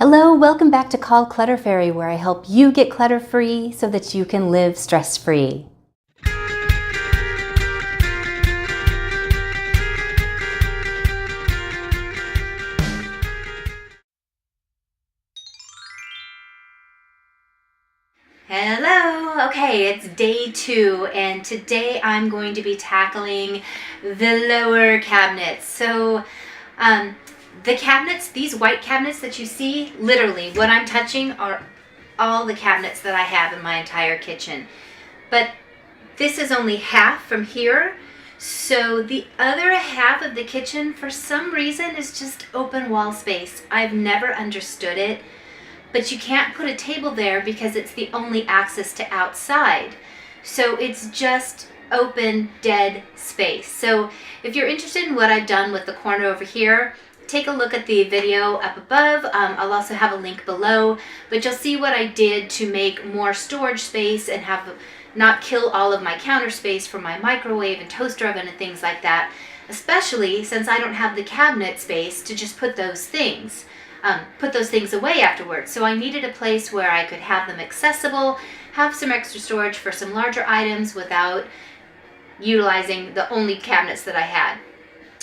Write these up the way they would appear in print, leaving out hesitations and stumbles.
Hello, welcome back to Clutter Fairy, where I help you get clutter free so that you can live stress free. Hello! Okay, it's day 2 and today I'm going to be tackling the lower cabinets. So the cabinets, these white cabinets that you see, literally what I'm touching are all the cabinets that I have in my entire kitchen. But this is only half from here, so the other half of the kitchen for some reason is just open wall space. I've never understood it. But you can't put a table there because it's the only access to outside. So it's just open, dead space. So if you're interested in what I've done with the corner over here, take a look at the video up above. I'll also have a link below, but you'll see what I did to make more storage space and not kill all of my counter space for my microwave and toaster oven and things like that, especially since I don't have the cabinet space to just put those things away afterwards. So I needed a place where I could have them accessible, have some extra storage for some larger items without utilizing the only cabinets that I had.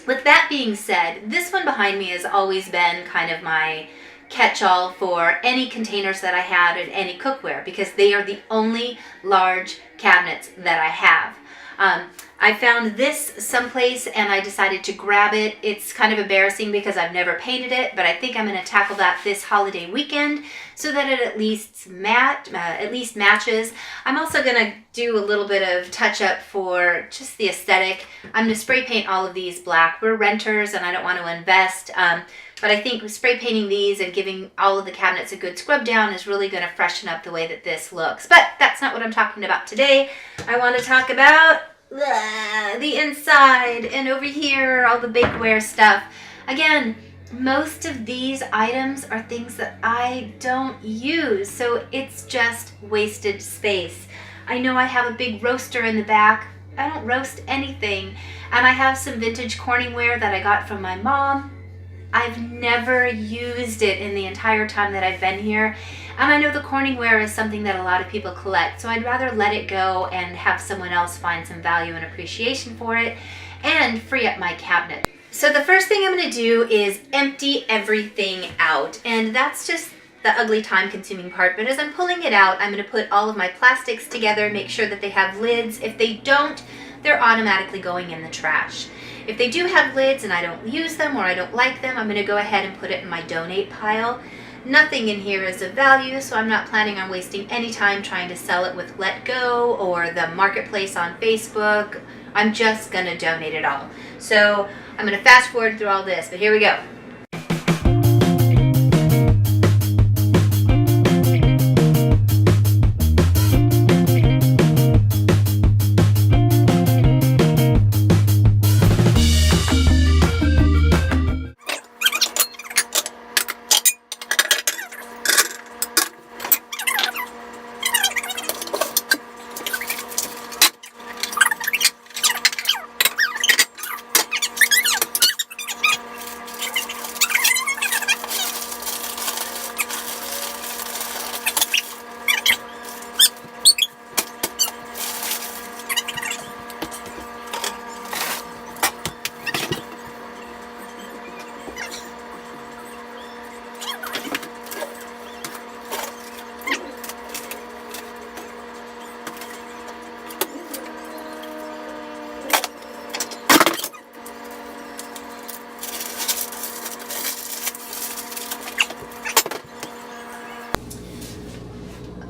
With that being said, this one behind me has always been kind of my catch-all for any containers that I had and any cookware, because they are the only large cabinets that I have. I found this someplace and I decided to grab it. It's kind of embarrassing because I've never painted it, but I think I'm going to tackle that this holiday weekend so that it at least matches. I'm also going to do a little bit of touch-up for just the aesthetic. I'm going to spray paint all of these black. We're renters and I don't want to invest, but I think spray painting these and giving all of the cabinets a good scrub down is really going to freshen up the way that this looks. But that's not what I'm talking about today. I want to talk about the inside, and over here all the bakeware stuff. Again, most of these items are things that I don't use, so it's just wasted space. I know I have a big roaster in the back. I don't roast anything, and I have some vintage Corningware that I got from my mom. I've never used it in the entire time that I've been here, and I know the Corningware is something that a lot of people collect, so I'd rather let it go and have someone else find some value and appreciation for it and free up my cabinet. So the first thing I'm going to do is empty everything out, and that's just the ugly time-consuming part. But as I'm pulling it out, I'm going to put all of my plastics together, make sure that they have lids. If they don't, they're automatically going in the trash. If they do have lids and I don't use them or I don't like them, I'm going to go ahead and put it in my donate pile. Nothing in here is of value, so I'm not planning on wasting any time trying to sell it with Let Go or the marketplace on Facebook. I'm just going to donate it all. So I'm going to fast forward through all this, but here we go.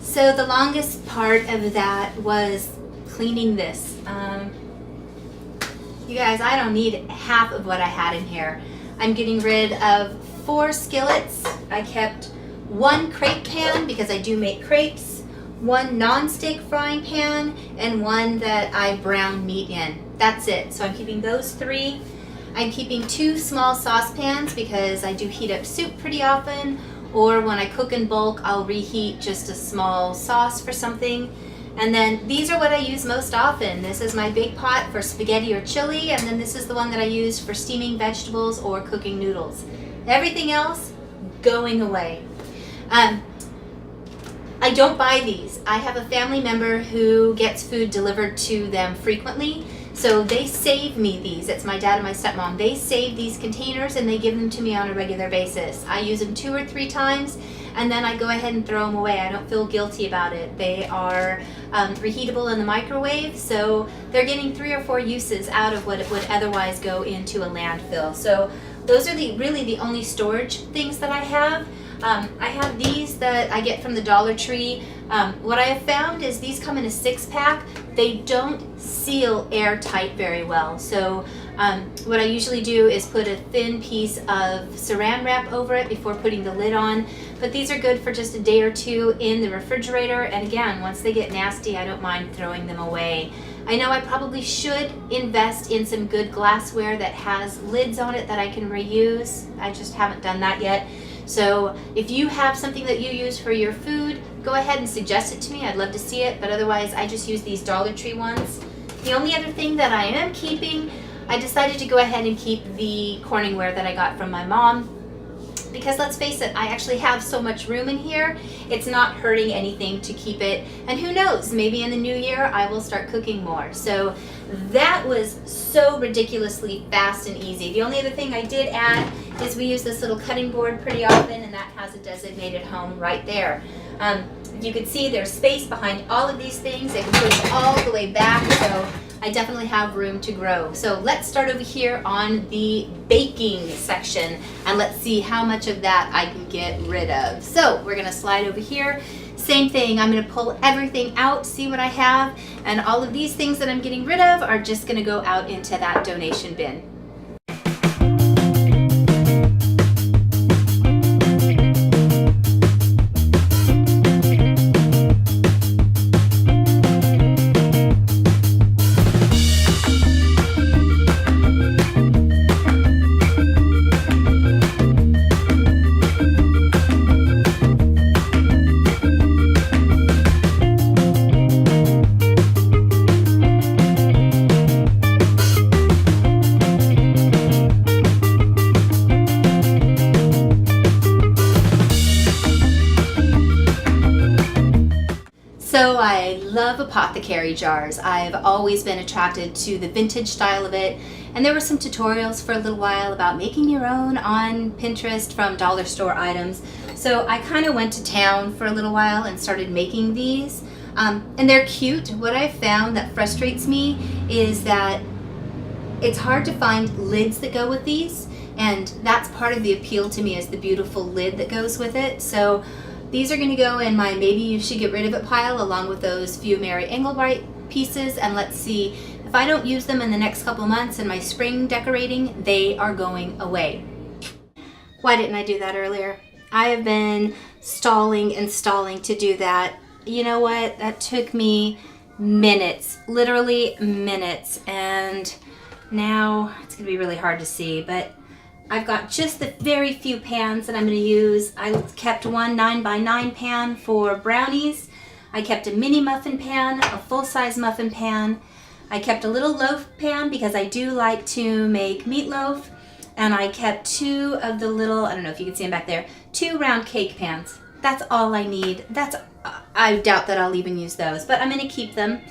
So the longest part of that was cleaning this. You guys, I don't need half of what I had in here. I'm getting rid of 4 skillets. I kept 1 crepe pan because I do make crepes, 1 non-stick frying pan, and 1 that I brown meat in. That's it. So I'm keeping those 3. I'm keeping 2 small saucepans because I do heat up soup pretty often, or when I cook in bulk, I'll reheat just a small sauce for something. And then these are what I use most often. This is my big pot for spaghetti or chili, and then this is the one that I use for steaming vegetables or cooking noodles. Everything else, going away. I don't buy these. I have a family member who gets food delivered to them frequently, so they save me these. It's my dad and my stepmom. They save these containers and they give them to me on a regular basis. I use them 2 or 3 times and then I go ahead and throw them away. I don't feel guilty about it. They are reheatable in the microwave, so they're getting 3 or 4 uses out of what it would otherwise go into a landfill. So those are really the only storage things that I have. I have these that I get from the Dollar Tree. What I have found is these come in a 6-pack. They don't seal airtight very well. So what I usually do is put a thin piece of saran wrap over it before putting the lid on. But these are good for just a day or 2 in the refrigerator. And again, once they get nasty, I don't mind throwing them away. I know I probably should invest in some good glassware that has lids on it that I can reuse. I just haven't done that yet. So if you have something that you use for your food, go ahead and suggest it to me. I'd love to see it, but otherwise I just use these Dollar Tree ones. The only other thing that I am keeping, I decided to go ahead and keep the Corningware that I got from my mom, because let's face it, I actually have so much room in here, it's not hurting anything to keep it. And who knows, maybe in the new year I will start cooking more. So that was so ridiculously fast and easy. The only other thing I did add is we use this little cutting board pretty often, and that has a designated home right there. You can see there's space behind all of these things. It can push all the way back, so I definitely have room to grow. So let's start over here on the baking section and let's see how much of that I can get rid of. So we're gonna slide over here. Same thing, I'm gonna pull everything out, see what I have, and all of these things that I'm getting rid of are just gonna go out into that donation bin. So I love apothecary jars. I've always been attracted to the vintage style of it, and there were some tutorials for a little while about making your own on Pinterest from dollar store items. So I kind of went to town for a little while and started making these, and they're cute. What I've found that frustrates me is that it's hard to find lids that go with these, and that's part of the appeal to me, is the beautiful lid that goes with it. So these are going to go in my maybe you should get rid of it pile, along with those few Mary Engelbreit pieces, and let's see, if I don't use them in the next couple months in my spring decorating, they are going away. Why didn't I do that earlier? I have been stalling and stalling to do that. You know what? That took me minutes, literally minutes, and now it's going to be really hard to see, but I've got just the very few pans that I'm going to use. I kept one 9x9 pan for brownies. I kept a mini muffin pan, a full-size muffin pan. I kept a little loaf pan because I do like to make meatloaf. And I kept 2 of the little, I don't know if you can see them back there, 2 round cake pans. That's all I need. I doubt that I'll even use those, but I'm going to keep them.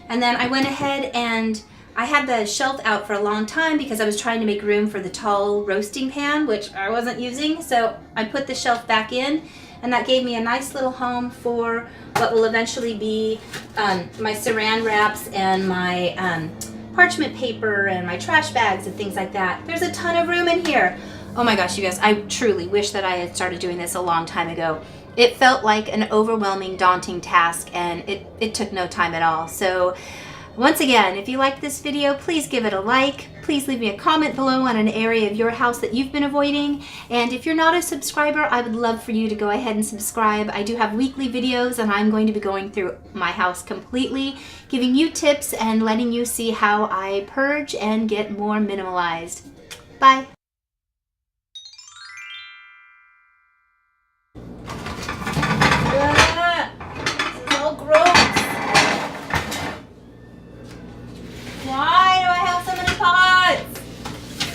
And then I went ahead and I had the shelf out for a long time because I was trying to make room for the tall roasting pan, which I wasn't using. So I put the shelf back in, and that gave me a nice little home for what will eventually be my saran wraps and my parchment paper and my trash bags and things like that. There's a ton of room in here. Oh my gosh, you guys, I truly wish that I had started doing this a long time ago. It felt like an overwhelming, daunting task, and it took no time at all. So once again, if you liked this video, please give it a like. Please leave me a comment below on an area of your house that you've been avoiding. And if you're not a subscriber, I would love for you to go ahead and subscribe. I do have weekly videos, and I'm going to be going through my house completely, giving you tips and letting you see how I purge and get more minimalized. Bye. This is all gross. Why do I have so many pots?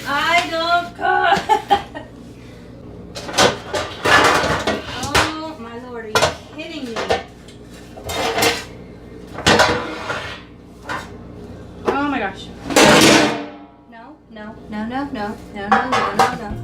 I don't cook. Oh my gosh. No, no, no, no, no, no, no, no, no, no.